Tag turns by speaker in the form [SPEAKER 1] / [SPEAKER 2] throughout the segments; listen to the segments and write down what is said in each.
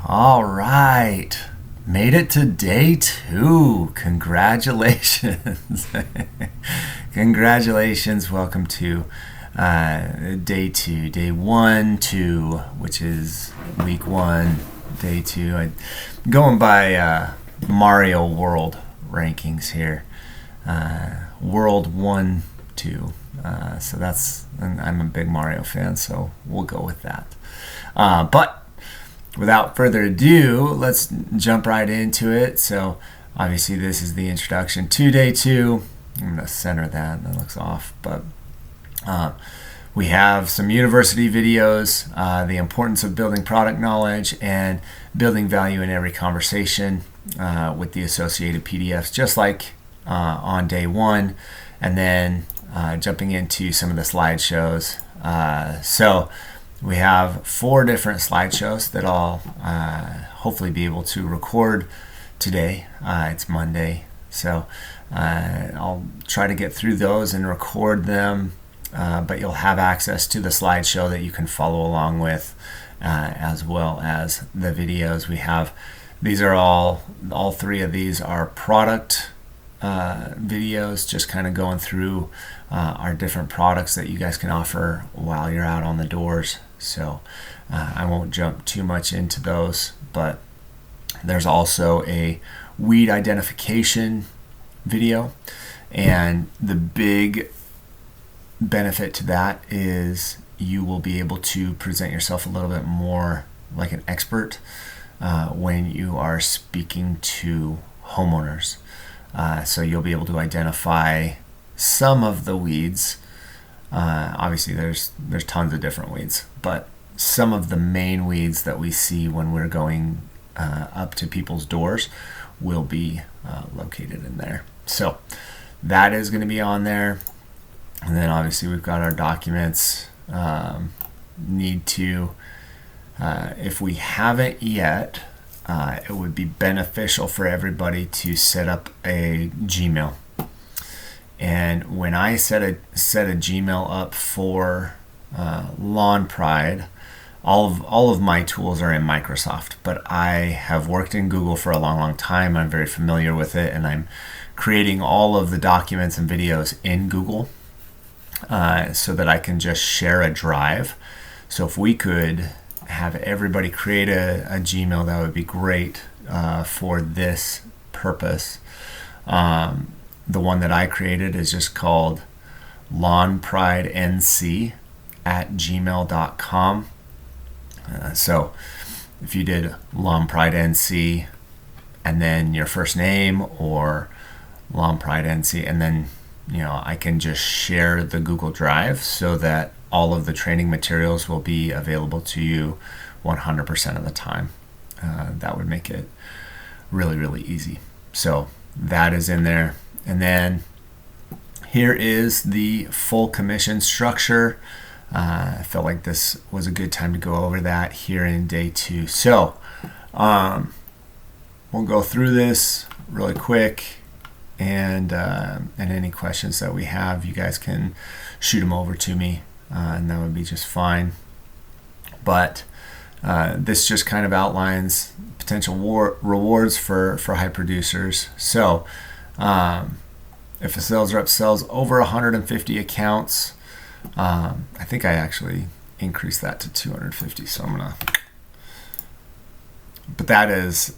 [SPEAKER 1] All right. Made it to day 2. Congratulations. Congratulations. Welcome to day 2. Day 1, 2, which is week 1, day 2. I'm going by Mario World rankings here. World 1, 2. So that's, and I'm a big Mario fan, so we'll go with that. But without further ado, let's jump right into it. So obviously this is the introduction to day 2. I'm going to center that. That looks off. But we have some university videos, the importance of building product knowledge and building value in every conversation with the associated PDFs, just like on day 1. And then jumping into some of the slideshows. So we have 4 different slideshows that I'll hopefully be able to record today. It's Monday, so I'll try to get through those and record them, but you'll have access to the slideshow that you can follow along with, as well as the videos we have. These are all 3 of these are product videos, just kind of going through our different products that you guys can offer while you're out on the doors. So I won't jump too much into those, but there's also a weed identification video, and the big benefit to that is you will be able to present yourself a little bit more like an expert when you are speaking to homeowners. So you'll be able to identify some of the weeds. Obviously there's tons of different weeds, but some of the main weeds that we see when we're going up to people's doors will be located in there. So that is going to be on there. And then obviously we've got our documents. Need to, if we haven't yet, it would be beneficial for everybody to set up a Gmail. And when I set a Gmail up for Lawn Pride, all of my tools are in Microsoft, but I have worked in Google for a long time. I'm very familiar with it, and I'm creating all of the documents and videos in Google so that I can just share a drive. So if we could have everybody create a Gmail, that would be great for this purpose. The one that I created is just called lawnpridenc@gmail.com. So if you did lawnpridenc and then your first name or lawnpridenc, and then I can just share the Google Drive so that all of the training materials will be available to you 100% of the time. That would make it really easy. So that is in there. And then here is the full commission structure. I felt like this was a good time to go over that here in day 2. So we'll go through this really quick, and any questions that we have, you guys can shoot them over to me, and that would be just fine. But this just kind of outlines potential rewards for high producers. So if a sales rep sells over 150 accounts, I think I actually increased that to 250. So but that is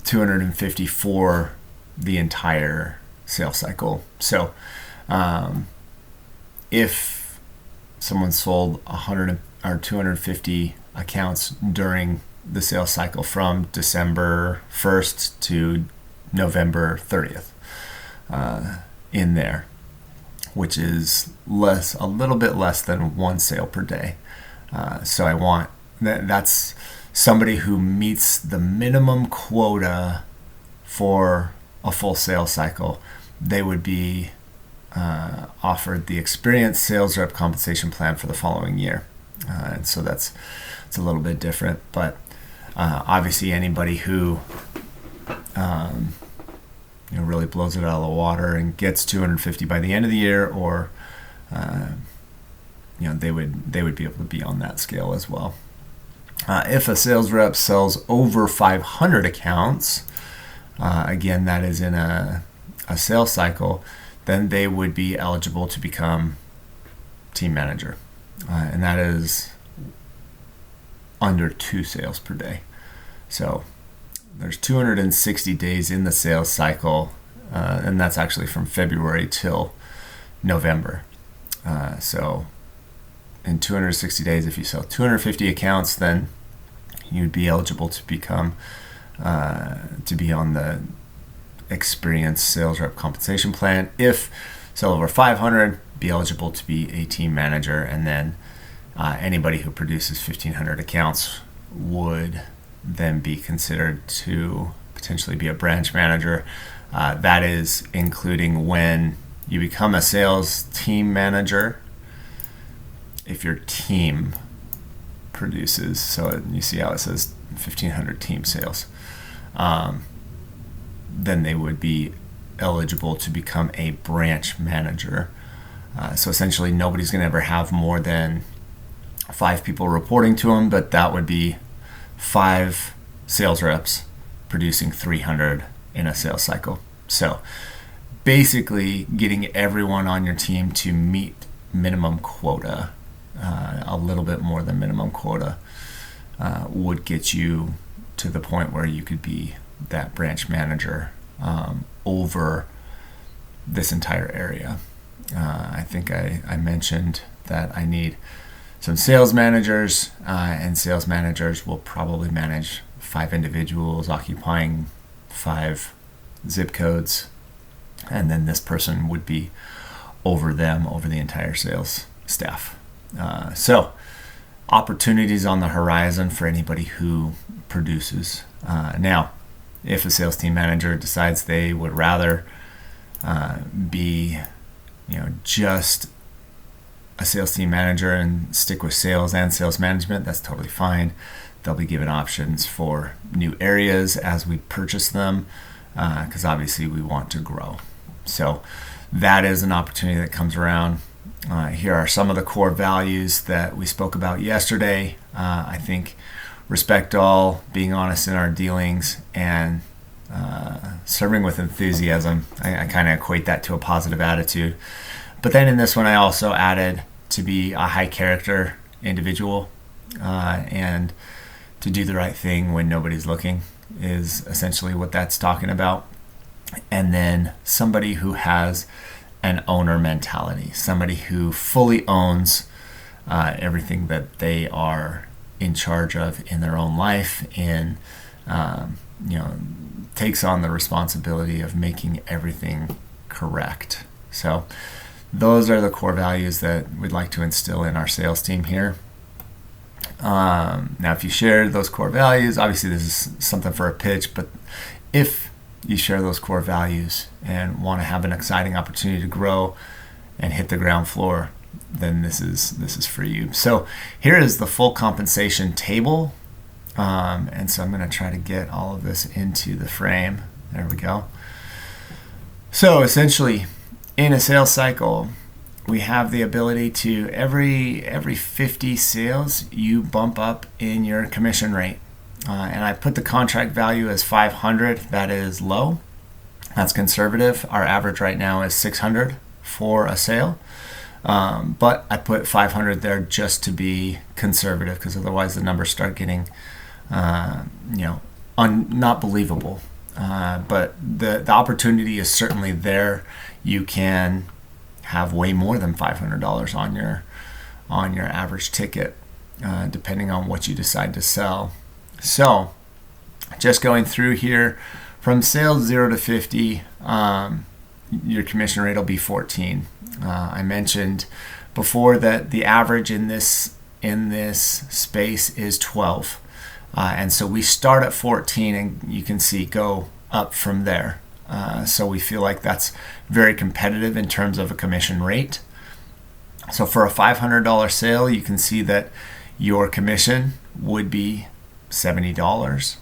[SPEAKER 1] 250 for the entire sales cycle. So if someone sold 100 or 250 accounts during the sales cycle from December 1st to November 30th, in there, which is a little bit less than 1 sale per day. So I want that's somebody who meets the minimum quota for a full sales cycle. They would be offered the experienced sales rep compensation plan for the following year. And so it's a little bit different, but obviously anybody who really blows it out of the water and gets 250 by the end of the year, or they would be able to be on that scale as well. If a sales rep sells over 500 accounts, again, that is in a sales cycle, then they would be eligible to become team manager. And that is under 2 sales per day. So there's 260 days in the sales cycle, and that's actually from February till November. So in 260 days, if you sell 250 accounts, then you'd be eligible to become to be on the experienced sales rep compensation plan. If sell over 500, be eligible to be a team manager, and then anybody who produces 1,500 accounts would then be considered to potentially be a branch manager. That is including when you become a sales team manager, if your team produces, so you see how it says 1,500 team sales, then they would be eligible to become a branch manager. So essentially nobody's going to ever have more than 5 people reporting to them, but that would be 5 sales reps producing 300 in a sales cycle. So basically getting everyone on your team to meet minimum quota, a little bit more than minimum quota, would get you to the point where you could be that branch manager over this entire area. I think I mentioned that I need some sales managers, and sales managers will probably manage 5 individuals occupying 5 zip codes, and then this person would be over them, over the entire sales staff. So opportunities on the horizon for anybody who produces. Now, if a sales team manager decides they would rather be just a sales team manager and stick with sales and sales management, that's totally fine. They'll be given options for new areas as we purchase them, because obviously we want to grow. So that is an opportunity that comes around. Here are some of the core values that we spoke about yesterday. I think respect all, being honest in our dealings, and serving with enthusiasm. I kind of equate that to a positive attitude. But then in this one, I also added to be a high character individual, and to do the right thing when nobody's looking is essentially what that's talking about. And then somebody who has an owner mentality, somebody who fully owns everything that they are in charge of in their own life, and takes on the responsibility of making everything correct. So those are the core values that we'd like to instill in our sales team here. Now, if you share those core values, obviously this is something for a pitch, but if you share those core values and want to have an exciting opportunity to grow and hit the ground floor, then this is for you. So here is the full compensation table. And so I'm going to try to get all of this into the frame. There we go. So essentially, in a sales cycle, we have the ability to every 50 sales, you bump up in your commission rate. And I put the contract value as 500. That is low. That's conservative. Our average right now is 600 for a sale. But I put 500 there just to be conservative, because otherwise the numbers start getting not believable. But the opportunity is certainly there. You can have way more than $500 on your average ticket, depending on what you decide to sell. So just going through here, from sales 0 to 50, your commission rate will be 14. I mentioned before that the average in this space is 12. And so we start at 14, and you can see go up from there. So we feel like that's very competitive in terms of a commission rate. So for a $500 sale, you can see that your commission would be $70.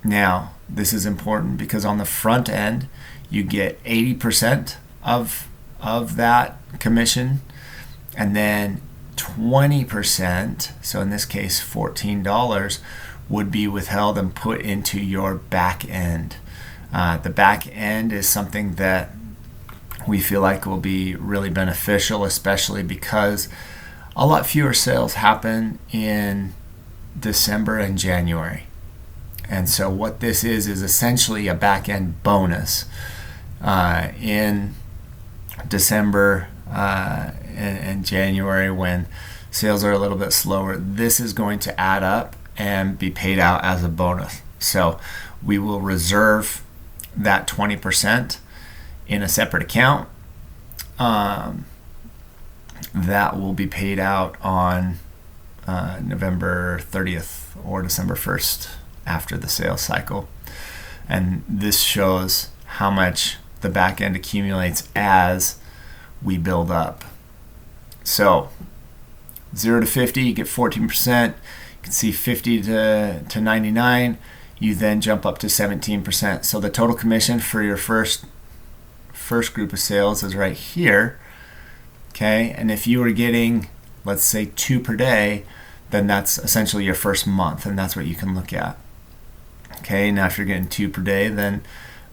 [SPEAKER 1] Now, this is important because on the front end, you get 80% of that commission, and then 20%, so in this case $14, would be withheld and put into your back end. The back end is something that we feel like will be really beneficial, especially because a lot fewer sales happen in December and January. And so what this is essentially a back end bonus. In December and January, when sales are a little bit slower, this is going to add up and be paid out as a bonus. So we will reserve that 20% in a separate account. That will be paid out on November 30th or December 1st after the sales cycle. And this shows how much the back end accumulates as we build up. So 0 to 50, you get 14%. You can see 50 to 99, you then jump up to 17%. So the total commission for your first group of sales is right here. Okay, and if you were getting, let's say, 2 per day, then that's essentially your first month, and that's what you can look at. Okay, now if you're getting 2 per day, then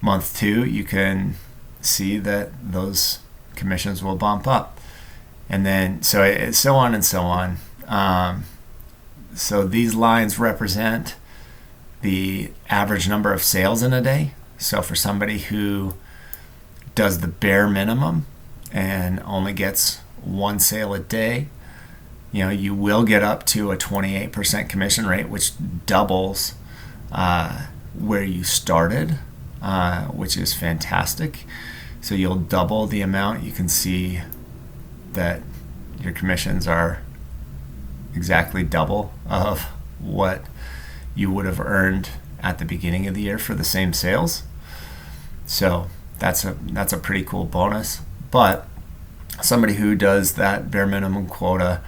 [SPEAKER 1] month 2, you can see that those commissions will bump up. And then so on and so on. So these lines represent the average number of sales in a day. So for somebody who does the bare minimum and only gets 1 sale a day, you will get up to a 28% commission rate, which doubles where you started, which is fantastic. So you'll double the amount. You can see that your commissions are exactly double of what you would have earned at the beginning of the year for the same sales. So that's a pretty cool bonus. But somebody who does that bare minimum quota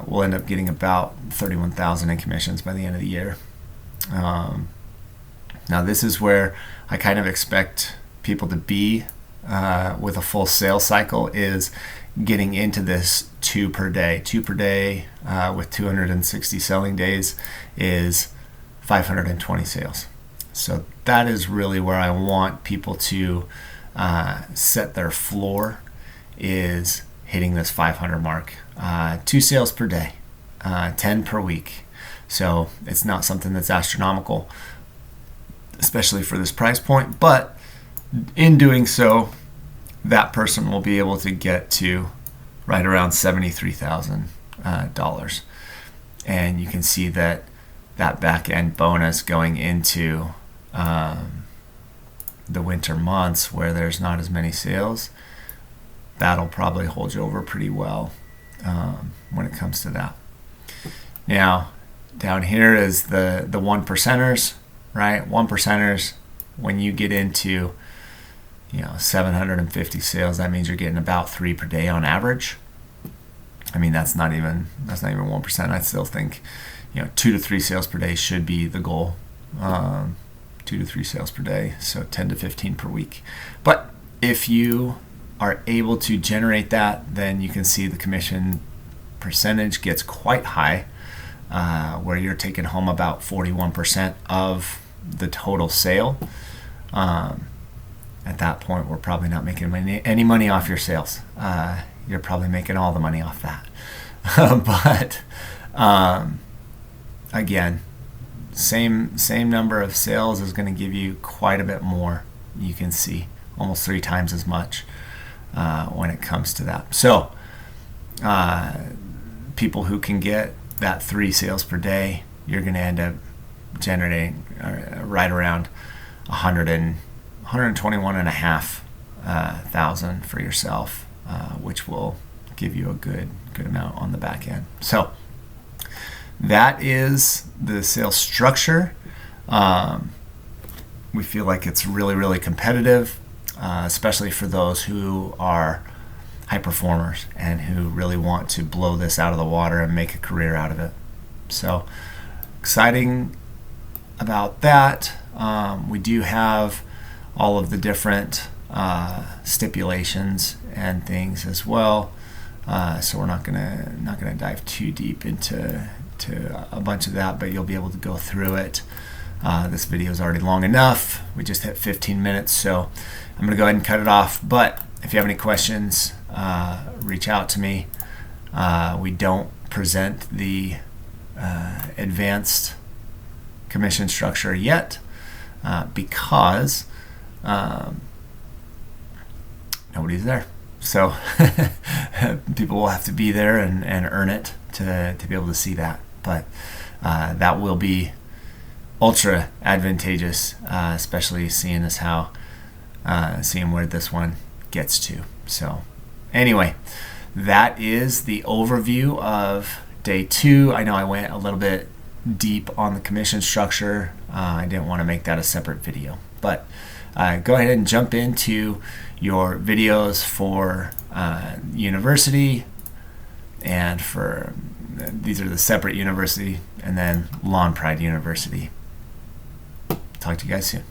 [SPEAKER 1] will end up getting about $31,000 in commissions by the end of the year. Now this is where I kind of expect people to be with a full sales cycle, is getting into this 2 per day. 2 per day with 260 selling days is 520 sales. So that is really where I want people to set their floor, is hitting this 500 mark. 2 sales per day, 10 per week. So it's not something that's astronomical, especially for this price point, but in doing so, that person will be able to get to right around $73,000. And you can see that back end bonus going into the winter months where there's not as many sales, that'll probably hold you over pretty well when it comes to that. Now, down here is the 1 percenters, right? 1 percenters, when you get into 750 sales, that means you're getting about 3 per day on average. I mean, that's not even 1%. I still think 2 to 3 sales per day should be the goal. 2 to 3 sales per day, so 10 to 15 per week. But if you are able to generate that, then you can see the commission percentage gets quite high, where you're taking home about 41% of the total sale. At that point, we're probably not making any money off your sales. You're probably making all the money off that. But again, same number of sales is going to give you quite a bit more. You can see almost 3 times as much when it comes to that. So people who can get that 3 sales per day, you're going to end up generating right around 121,500 for yourself, which will give you a good amount on the back end. So that is the sales structure. We feel like it's really, really competitive, especially for those who are high performers and who really want to blow this out of the water and make a career out of it. So exciting about that. We do have all of the different stipulations and things as well. So we're not gonna dive too deep into a bunch of that, but you'll be able to go through it. This video is already long enough. We just hit 15 minutes, so I'm gonna go ahead and cut it off. But if you have any questions, reach out to me. We don't present the advanced commission structure yet because nobody's there. So people will have to be there and earn it to be able to see that. But that will be ultra advantageous, especially seeing where this one gets to. So anyway, that is the overview of day 2. I know I went a little bit deep on the commission structure. I didn't want to make that a separate video, but go ahead and jump into your videos for university, and for these are the separate university, and then Lawn Pride University. Talk to you guys soon.